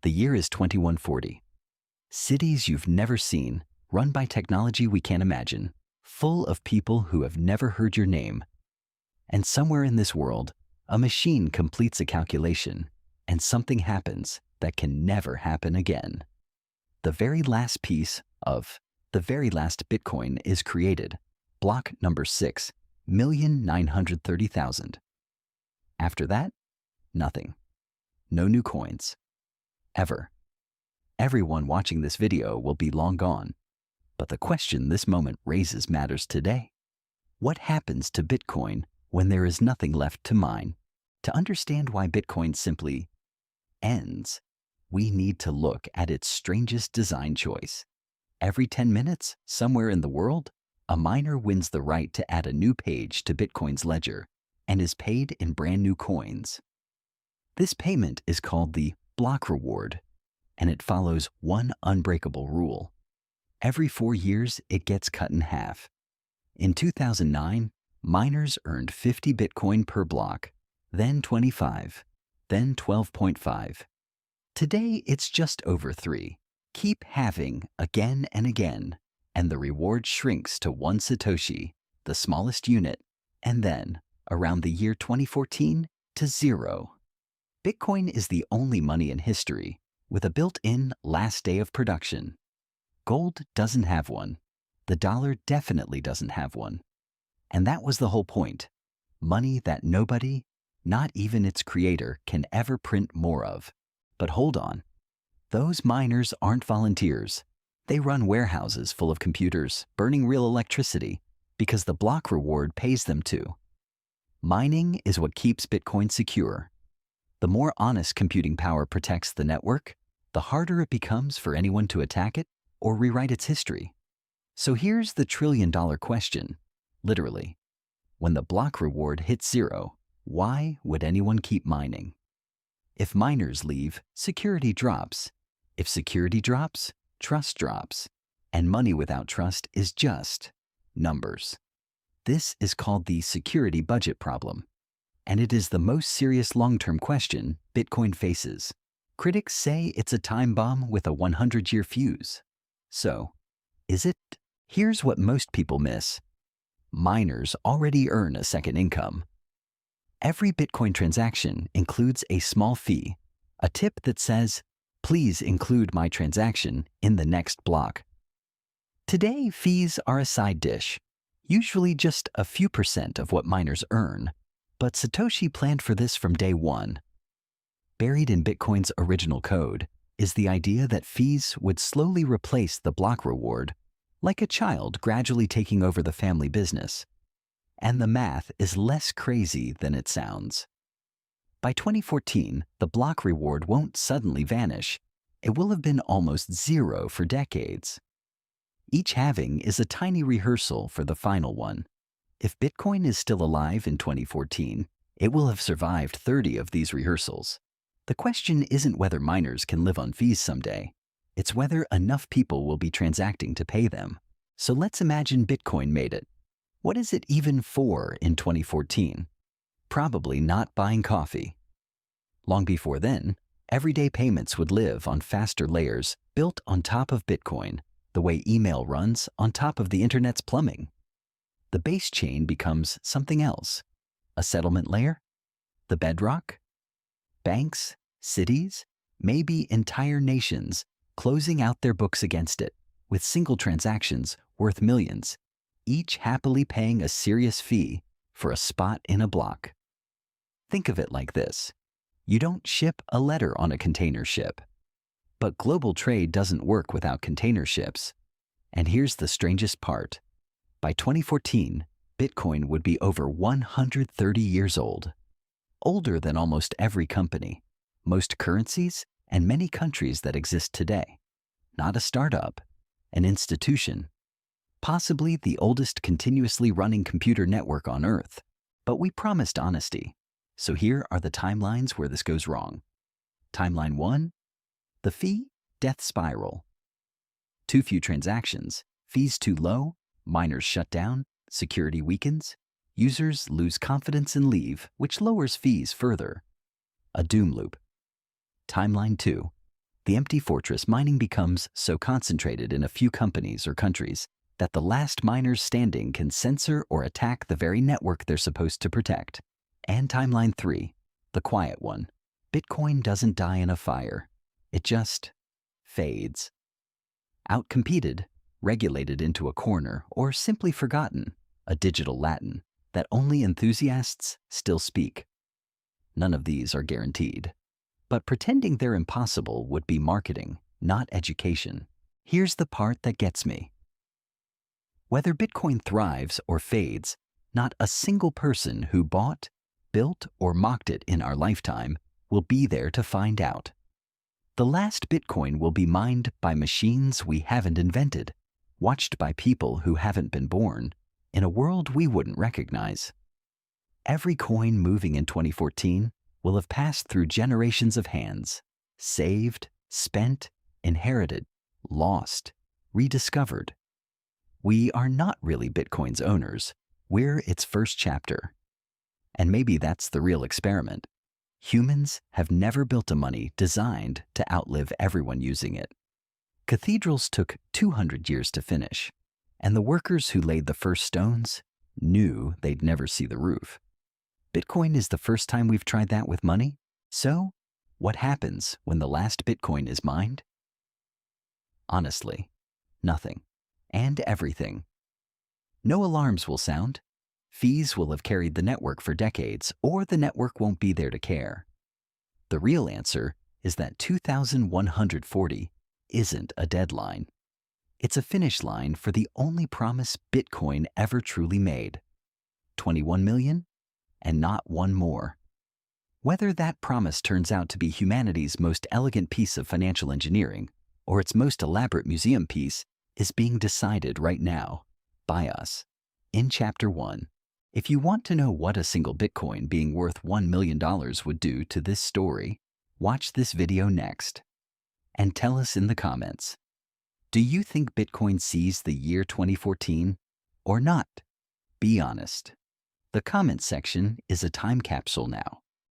The year is 2140. Cities you've never seen, run by technology we can't imagine, full of people who have never heard your name. And somewhere in this world, a machine completes a calculation, and something happens that can never happen again. The very last piece of the very last Bitcoin is created, block number 6,930,000. After that, nothing. No new coins. Ever. Everyone watching this video will be long gone. But the question this moment raises matters today. What happens to Bitcoin when there is nothing left to mine? To understand why Bitcoin simply ends, we need to look at its strangest design choice. Every 10 minutes, somewhere in the world, a miner wins the right to add a new page to Bitcoin's ledger and is paid in brand new coins. This payment is called the block reward, and it follows one unbreakable rule. Every 4 years, it gets cut in half. In 2009, miners earned 50 Bitcoin per block, then 25, then 12.5. Today, it's just over 3. Keep halving again and again, and the reward shrinks to 1 Satoshi, the smallest unit, and then, around the year 2014, to 0. Bitcoin is the only money in history with a built-in last day of production. Gold doesn't have one. The dollar definitely doesn't have one. And that was the whole point. Money that nobody, not even its creator, can ever print more of. But hold on. Those miners aren't volunteers. They run warehouses full of computers, burning real electricity, because the block reward pays them to. Mining is what keeps Bitcoin secure. The more honest computing power protects the network, the harder it becomes for anyone to attack it or rewrite its history. So here's the trillion-dollar question, literally. When the block reward hits 0, why would anyone keep mining? If miners leave, security drops. If security drops, trust drops. And money without trust is just numbers. This is called the security budget problem. And it is the most serious long-term question Bitcoin faces. Critics say it's a time bomb with a 100-year fuse. So, is it? Here's what most people miss. Miners already earn a second income. Every Bitcoin transaction includes a small fee, a tip that says, "Please include my transaction in the next block." Today, fees are a side dish, usually just a few % of what miners earn. But Satoshi planned for this from day one. Buried in Bitcoin's original code is the idea that fees would slowly replace the block reward, like a child gradually taking over the family business. And the math is less crazy than it sounds. By 2014, the block reward won't suddenly vanish. It will have been almost 0 for decades. Each halving is a tiny rehearsal for the final one. If Bitcoin is still alive in 2014, it will have survived 30 of these rehearsals. The question isn't whether miners can live on fees someday. It's whether enough people will be transacting to pay them. So let's imagine Bitcoin made it. What is it even for in 2014? Probably not buying coffee. Long before then, everyday payments would live on faster layers built on top of Bitcoin, the way email runs on top of the internet's plumbing. The base chain becomes something else. A settlement layer? The bedrock? Banks, cities, maybe entire nations closing out their books against it, with single transactions worth millions, each happily paying a serious fee for a spot in a block. Think of it like this. You don't ship a letter on a container ship. But global trade doesn't work without container ships. And here's the strangest part. By 2014, Bitcoin would be over 130 years old. Older than almost every company, most currencies, and many countries that exist today. Not a startup, an institution. Possibly the oldest continuously running computer network on Earth. But we promised honesty. So here are the timelines where this goes wrong. Timeline 1. The fee, death spiral. Too few transactions, fees too low, miners shut down, security weakens, users lose confidence and leave, which lowers fees further. A doom loop. Timeline 2. the empty fortress mining becomes so concentrated in a few companies or countries that the last miners standing can censor or attack the very network they're supposed to protect. And timeline 3, the quiet one. Bitcoin doesn't die in a fire. It just fades. Outcompeted, regulated into a corner, or simply forgotten, a digital Latin that only enthusiasts still speak. None of these are guaranteed. But pretending they're impossible would be marketing, not education. Here's the part that gets me. Whether Bitcoin thrives or fades, not a single person who bought, built, or mocked it in our lifetime will be there to find out. The last Bitcoin will be mined by machines we haven't invented, watched by people who haven't been born, in a world we wouldn't recognize. Every coin moving in 2014 will have passed through generations of hands, saved, spent, inherited, lost, rediscovered. We are not really Bitcoin's owners. We're its first chapter. And maybe that's the real experiment. Humans have never built a money designed to outlive everyone using it. Cathedrals took 200 years to finish, and the workers who laid the first stones knew they'd never see the roof. Bitcoin is the first time we've tried that with money. So, what happens when the last Bitcoin is mined? Honestly, nothing. And everything. No alarms will sound. Fees will have carried the network for decades, or the network won't be there to care. The real answer is that 2140 isn't a deadline. It's a finish line for the only promise Bitcoin ever truly made. 21 million, and not one more. Whether that promise turns out to be humanity's most elegant piece of financial engineering, or its most elaborate museum piece, is being decided right now by us in Chapter 1. If you want to know what a single Bitcoin being worth $1 million would do to this story, watch this video next. And tell us in the comments, do you think Bitcoin sees the year 2014 or not? Be honest. The comment section is a time capsule now.